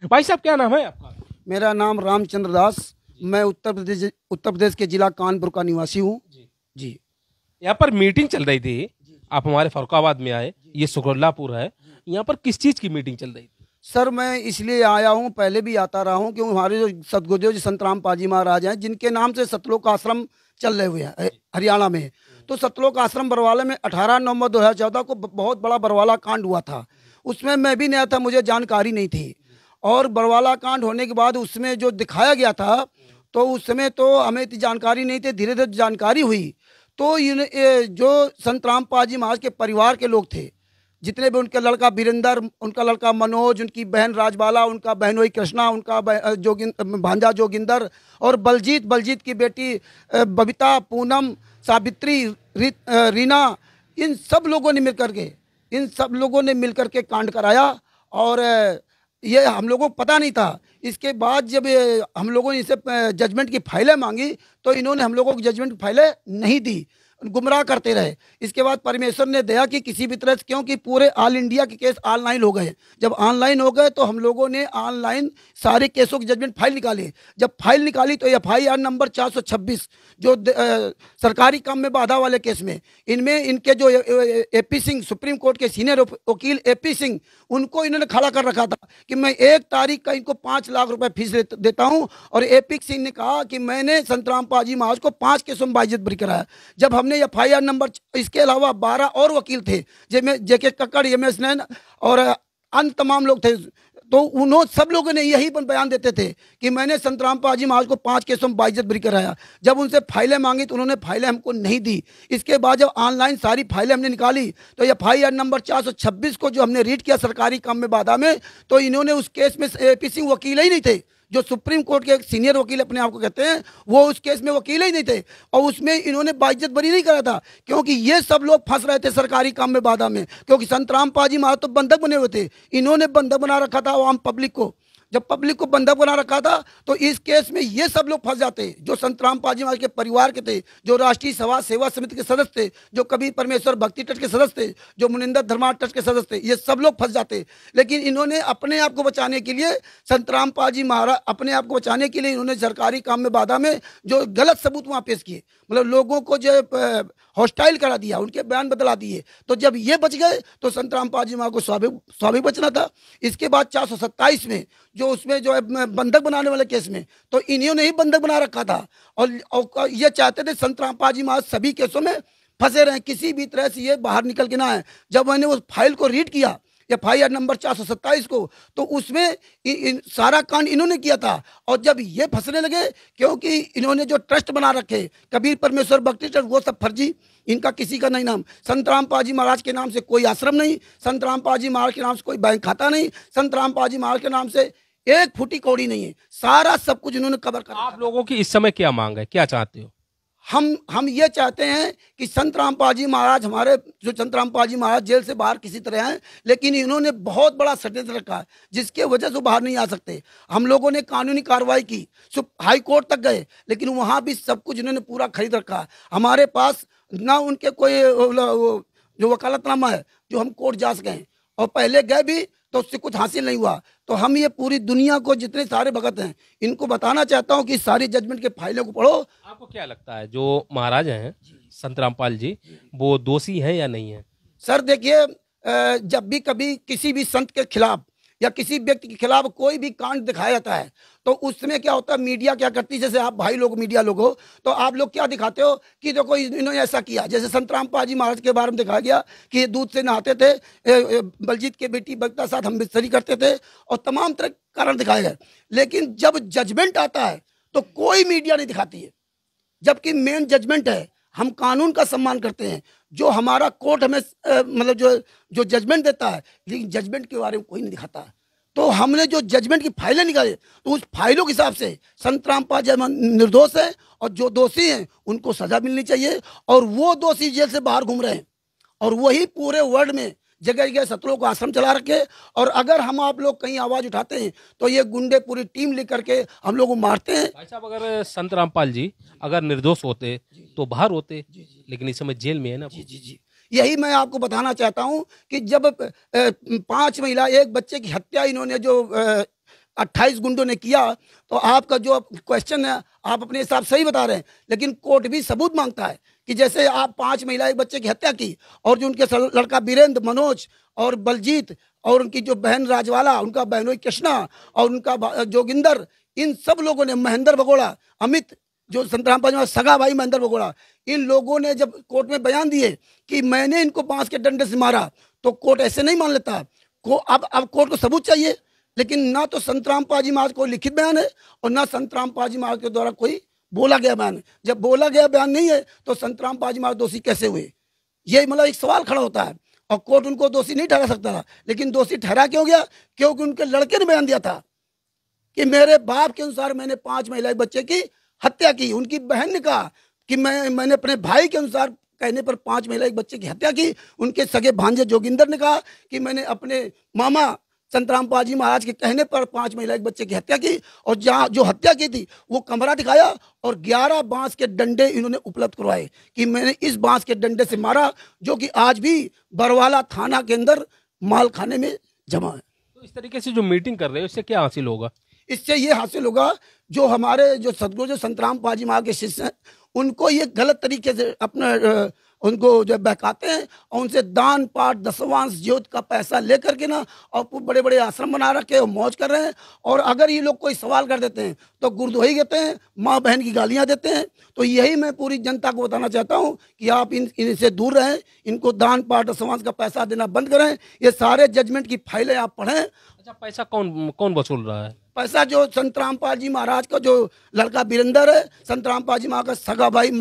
भाई साहब क्या नाम है आपका? मेरा नाम रामचंद्र दास। मैं उत्तर प्रदेश के जिला कानपुर का निवासी हूँ। जी। जी। यहाँ पर मीटिंग चल रही थी, आप हमारे फरुखाबाद में आए, ये सुकरलापुर है, यहाँ पर किस चीज की मीटिंग चल रही थी? सर मैं इसलिए आया हूँ, पहले भी आता रहा हूँ, क्योंकि हमारे जो सतगुरुदेव जी संतराम पाजी महाराज हैं, जिनके नाम से सतलोक आश्रम चल रहे हुए हैं हरियाणा में। तो सतलोक आश्रम बरवाला में 18 नवंबर 2014 को बहुत बड़ा बरवाला कांड हुआ था। उसमें मैं भी नया था, मुझे जानकारी नहीं थी। और बरवाला कांड होने के बाद उसमें जो दिखाया गया था, तो उस समय तो हमें इतनी जानकारी नहीं थी। धीरे धीरे जानकारी हुई तो जो संतराम पाजी महाराज के परिवार के लोग थे, जितने भी, उनका लड़का वीरेंद्र, उनका लड़का मनोज, उनकी बहन राजबाला, उनका बहनोई कृष्णा, उनका भांजा जोगिंदर, और बलजीत की बेटी बबीता, पूनम, सावित्री, रीना, इन सब लोगों ने मिलकर के कांड कराया। और ये हम लोगों को पता नहीं था। इसके बाद जब हम लोगों ने इसे जजमेंट की फाइलें मांगी, तो इन्होंने हम लोगों को जजमेंट की फाइलें नहीं दी, गुमराह करते रहे। इसके बाद परमेश्वर ने दया की किसी भी तरह से, क्योंकि पूरे ऑल इंडिया के केस ऑनलाइन हो गए। जब ऑनलाइन हो गए तो हम लोगों ने ऑनलाइन सारे केसों की जजमेंट फाइल निकाली। जब फाइल निकाली तो FIR नंबर 426, जो सरकारी काम में बाधा वाले केस में, इनमें इनके जो AP सिंह, सुप्रीम कोर्ट के सीनियर वकील AP सिंह, उनको इन्होंने खड़ा कर रखा था कि मैं 1 तारीख का इनको 5 लाख रुपए फीस देता हूं। और AP सिंह ने कहा कि मैंने संतराम पाजी महाराज को 5 केसों में बाइज्जत बरी कराया। जब हमने FIR नंबर, इसके अलावा 12 और वकील थे, JK कक्कड़, MS नैन और अन्य तमाम लोग थे, तो उन्होंने सब लोगों ने यही बयान देते थे कि मैंने संतराम पाजी महाराज को 5 केसों में बाइज्जत बरी कराया। जब उनसे फाइलें मांगी तो उन्होंने फाइलें हमको नहीं दी। इसके बाद जब ऑनलाइन सारी फाइलें हमने निकाली तो FIR नंबर 426 को जो हमने रीड किया सरकारी काम में बाधा में, तो इन्होंने उस केस में AP सिंह वकील ही नहीं थे, जो सुप्रीम कोर्ट के सीनियर वकील अपने आप को कहते हैं, वो उस केस में वकील ही नहीं थे। और उसमें इन्होंने बाइज्जत बरी नहीं करा था, क्योंकि ये सब लोग फंस रहे थे सरकारी काम में बाधा में, क्योंकि संतराम पाजी महाराज तो बंधक बने हुए थे। इन्होंने बंधक बना रखा था आम पब्लिक को। जब पब्लिक को बंधक बना रखा था तो इस केस में ये सब लोग फंस जाते, जो संतराम पाजी महाराज के परिवार के थे, जो राष्ट्रीय सभा सेवा समिति के सदस्य थे, जो कबीर परमेश्वर भक्ति ट्रस्ट के सदस्य थे, जो मुनिंदर धर्मा ट्रस्ट के सदस्य थे, ये सब लोग फंस जाते। लेकिन इन्होंने अपने आप को बचाने के लिए, संतराम पाजी महाराज अपने आप को बचाने के लिए, इन्होंने सरकारी काम में बाधा में जो गलत सबूत वहां पेश किए, मतलब लोगों को जो हॉस्टाइल करा दिया, उनके बयान बदला दिए। तो जब ये बच गए तो संतराम पाजी महाराज को स्वाभाविक बचना था। इसके बाद 427 में जो उसमें जो है बंधक बनाने वाले केस में, तो इन्होंने ही बंधक बना रखा था। और ये चाहते थे संतराम पाजी महाराज सभी केसों में फंसे रहे, किसी भी तरह से ये बाहर निकल के ना आए। जब मैंने उस फाइल को रीड किया, FIR नंबर 427 को, तो उसमें सारा कांड इन्होंने किया था। और जब ये फंसने लगे, क्योंकि इन्होंने जो ट्रस्ट बना रखे कबीर परमेश्वर भक्ति ट्रस्ट, वो सब फर्जी, इनका किसी का नहीं नाम। संतराम पाजी महाराज के नाम से कोई आश्रम नहीं, संतराम पाजी महाराज के नाम से कोई बैंक खाता नहीं, संतराम पाजी महाराज के नाम से 1 फुटी कौड़ी नहीं है। सारा सब कुछ इन्होंने कवर कर। आप लोगों की इस समय क्या मांग है, क्या चाहते हो? हम ये चाहते हैं कि संतराम पाजी महाराज, हमारे जो संतराम पाजी महाराज जेल से बाहर किसी तरह आए, लेकिन इन्होंने बहुत बड़ा षड्यंत्र रखा है जिसके वजह से बाहर नहीं आ सकते। हम लोगों ने कानूनी कार्रवाई की, हाई कोर्ट तक गए, लेकिन वहां भी सब कुछ इन्होंने पूरा खरीद रखा है। हमारे पास ना उनके कोई जो वकालतनामा है जो हम कोर्ट जा सकें, और पहले गए भी तो उससे कुछ हासिल नहीं हुआ। तो हम ये पूरी दुनिया को, जितने सारे भगत हैं, इनको बताना चाहता हूँ कि सारी जजमेंट के फाइलों को पढ़ो। आपको क्या लगता है जो महाराज हैं संतराम पाल जी, वो दोषी हैं या नहीं है? सर देखिए, जब भी कभी किसी भी संत के खिलाफ या किसी व्यक्ति के खिलाफ कोई भी कांड दिखाया जाता है, तो उसमें क्या होता है, मीडिया क्या करती है, जैसे आप भाई लोग मीडिया लोग हो, तो आप लोग क्या दिखाते हो कि देखो इन्होंने ऐसा किया। जैसे संतराम पाजी महाराज के बारे में दिखाया गया कि ये दूध से नहाते थे, बलजीत के बेटी बबीता साथ हम बिस्तरी करते थे, और तमाम तरह के कारण दिखाए गए। लेकिन जब जजमेंट आता है तो कोई मीडिया नहीं दिखाती है, जबकि मेन जजमेंट है। हम कानून का सम्मान करते हैं, जो हमारा कोर्ट हमें मतलब जो जजमेंट देता है, लेकिन जजमेंट के बारे में कोई नहीं दिखाता। तो हमने जो जजमेंट की फाइलें निकाली, तो उस फाइलों के हिसाब से संतराम पाजी निर्दोष है, और जो दोषी हैं उनको सजा मिलनी चाहिए। और वो दोषी जेल से बाहर घूम रहे हैं, और वही पूरे वर्ल्ड में जगह जगह सतलोक आश्रम चला रखे। और अगर हम आप लोग कहीं आवाज उठाते हैं तो ये गुंडे पूरी टीम लेकर के हम लोग को मारते हैं। भाई साहब, अगर संत रामपाल जी अगर निर्दोष होते तो बाहर होते, लेकिन इस समय जेल में है ना। जी, यही मैं आपको बताना चाहता हूं कि जब 5 महिला 1 बच्चे की हत्या इन्होंने जो 28 गुंडों ने किया, तो आपका जो क्वेश्चन है आप अपने हिसाब सही बता रहे हैं, लेकिन कोर्ट भी सबूत मांगता है कि जैसे आप 5 महिला एक बच्चे की हत्या की और जो उनके लड़का वीरेंद्र, मनोज और बलजीत और उनकी जो बहन राजवाला, उनका बहनोई कृष्णा और उनका जोगिंदर, इन सब लोगों ने, महेंद्र बगोड़ा, अमित जो संतराम पाजी सगा भाई महेंद्र बगोड़ा, इन लोगों ने जब कोर्ट में बयान दिए कि मैंने इनको बांस के डंडे से मारा, तो कोर्ट ऐसे नहीं मान लेता। अब कोर्ट को सबूत चाहिए, लेकिन ना तो संतराम पाजी महाराज कोई लिखित बयान है और ना संतराम पाजी महाराज के द्वारा कोई बोला गया बयान है। जब बोला गया बयान नहीं है तो संतराम पाजी महाराज दोषी कैसे हुए, ये मतलब एक सवाल खड़ा होता है। और कोर्ट उनको दोषी नहीं ठहरा सकता था, लेकिन दोषी ठहरा क्यों गया? क्योंकि उनके लड़के ने बयान दिया था कि मेरे बाप के अनुसार मैंने 5 महिला बच्चे की हत्या की। उनकी बहन ने कहा कि मैंने अपने भाई के अनुसार कहने पर 5 महिला एक बच्चे की हत्या की। उनके सगे भांजे जोगिंदर ने कहा कि मैंने अपने मामा संतराम पाजी महाराज के कहने पर 5 महिला एक बच्चे की हत्या की, और जहाँ जो हत्या की थी वो कमरा दिखाया और 11 बांस के डंडे इन्होंने उपलब्ध करवाए कि मैंने इस बांस के डंडे से मारा, जो कि आज भी बरवाला थाना के अंदर माल खाने में जमा है। तो इस तरीके से जो मीटिंग कर रहे हो इससे क्या हासिल होगा? इससे ये हासिल होगा, जो हमारे जो सदगुरु जो संतराम पाजी महाराज के शिष्य हैं, उनको ये गलत तरीके से अपना उनको जो बहकाते हैं और उनसे दान पाठ दशवांश ज्योत का पैसा लेकर के ना और बड़े बड़े आश्रम बना रखे और मौज कर रहे हैं। और अगर ये लोग कोई सवाल कर देते हैं तो गुरदोही कहते हैं, माँ बहन की गालियां देते हैं। तो यही मैं पूरी जनता को बताना चाहता हूँ कि आप इनसे दूर रहें, इनको दान पाठ दशवांश का पैसा देना बंद करें। ये सारे जजमेंट की फाइलें आप पढ़ें। अच्छा, पैसा कौन कौन वसूल रहा है? पैसा जो संतराम पाजी महाराज का जो लड़का वीरेंद्र है, संतराम पाजी महाराज का सगा भाई